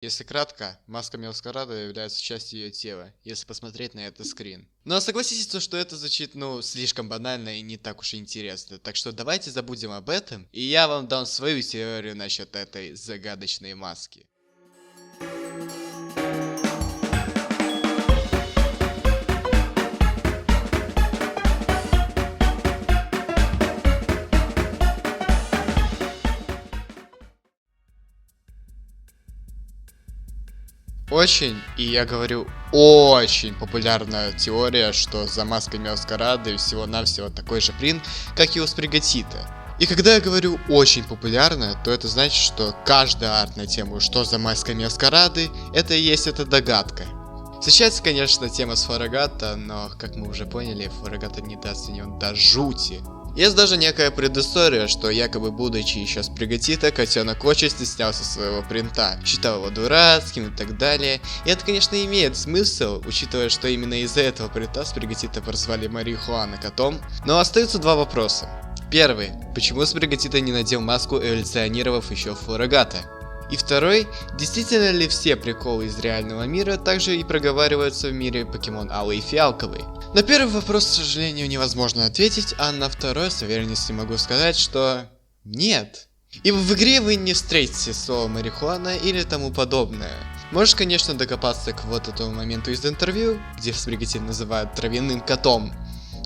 Если кратко, маска Мелскарада является частью ее тела, если посмотреть на этот скрин. Но согласитесь, что это звучит, слишком банально и не так уж и интересно. Так что давайте забудем об этом, и я вам дам свою теорию насчет этой загадочной маски. Очень, и я говорю, очень популярная теория, что за маской Мелскарады всего-навсего такой же принт, как и у Спригатита. И когда я говорю очень популярная, то это значит, что каждый арт на тему «Что за маска Мелскарады?» это и есть эта догадка. Встречается, конечно, тема с Фурагата, но, как мы уже поняли, Фурагата недооценен до жути. Есть даже некая предыстория, что якобы будучи еще Спригатита, котенок очень стеснялся своего принта, считал его дурацким и так далее. И это, конечно, имеет смысл, учитывая, что именно из-за этого принта Спригатита прозвали Марихуана котом. Но остаются два вопроса. Первый. Почему Спригатита не надел маску, эволюционировав еще Фурагата? И второй, действительно ли все приколы из реального мира также и проговариваются в мире Покемон Алый и Фиалковый? На первый вопрос, к сожалению, невозможно ответить, а на второй с уверенностью могу сказать, что нет. Ибо в игре вы не встретите слово марихуана или тому подобное. Можешь, конечно, докопаться к вот этому моменту из интервью, где Спригатит называют травяным котом,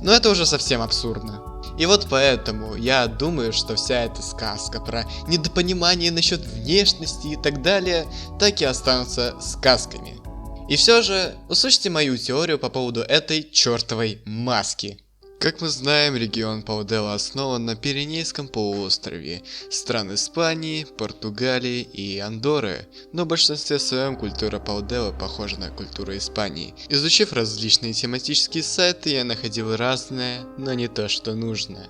но это уже совсем абсурдно. И вот поэтому я думаю, что вся эта сказка про недопонимание насчет внешности и так далее так и останутся сказками. И все же, услышьте мою теорию по поводу этой чертовой маски. Как мы знаем, регион Пауделла основан на Пиренейском полуострове, стран Испании, Португалии и Андорры, но в большинстве своем культура Пауделла похожа на культуру Испании. Изучив различные тематические сайты, я находил разное, но не то, что нужно.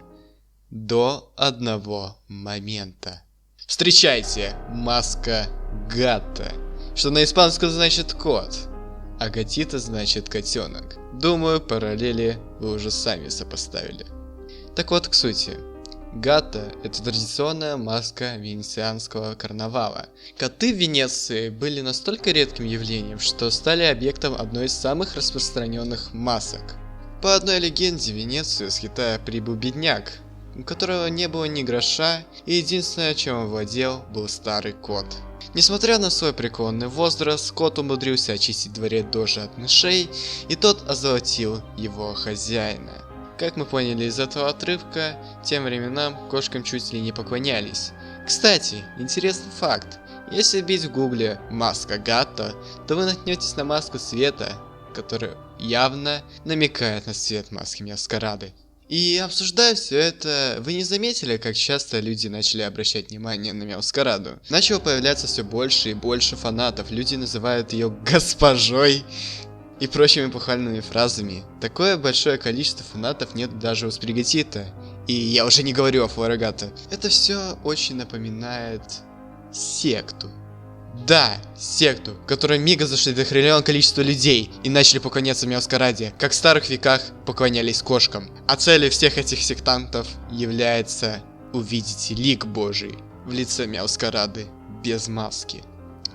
До одного момента. Встречайте, маска Гатта, что на испанском значит кот, а Гатита значит котенок. Думаю, параллели вы уже сами сопоставили. Так вот, к сути. Гатта – это традиционная маска венецианского карнавала. Коты в Венеции были настолько редким явлением, что стали объектом одной из самых распространенных масок. По одной легенде, в Венецию с Китая прибыл бедняк, у которого не было ни гроша, и единственное, чем он владел, был старый кот. Несмотря на свой преклонный возраст, кот умудрился очистить дворец Дожи от мышей, и тот озолотил его хозяина. Как мы поняли из этого отрывка, тем временам кошкам чуть ли не поклонялись. Кстати, интересный факт. Если бить в гугле «маска Гатта», то вы наткнетесь на маску света, которая явно намекает на цвет маски Мелскарады. И обсуждая все это, вы не заметили, как часто люди начали обращать внимание на Мелскараду? Начало появляться все больше и больше фанатов, люди называют ее госпожой и прочими похвальными фразами. Такое большое количество фанатов нет даже у Спригатита. И я уже не говорю о Фурагата. Это все очень напоминает секту. Да, секту, в которой мига зашли до хреневого количества людей и начали поклоняться Мелскараде, как в старых веках поклонялись кошкам. А целью всех этих сектантов является увидеть лик Божий в лице Мелскарады без маски.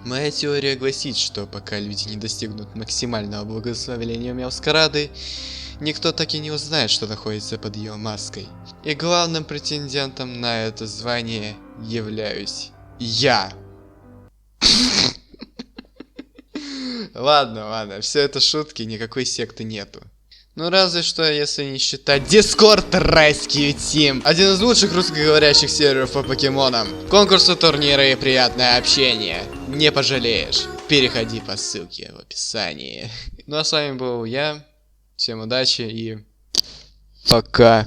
Моя теория гласит, что пока люди не достигнут максимального благословения Мелскарады, никто так и не узнает, что находится под ее маской. И главным претендентом на это звание являюсь я. Ладно, все это шутки, никакой секты нету. Ну разве что, если не считать Discord Rescue Team, один из лучших русскоговорящих серверов по покемонам. Конкурсы, турниры и приятное общение. Не пожалеешь. Переходи по ссылке в описании. Ну а с вами был я. Всем удачи и пока.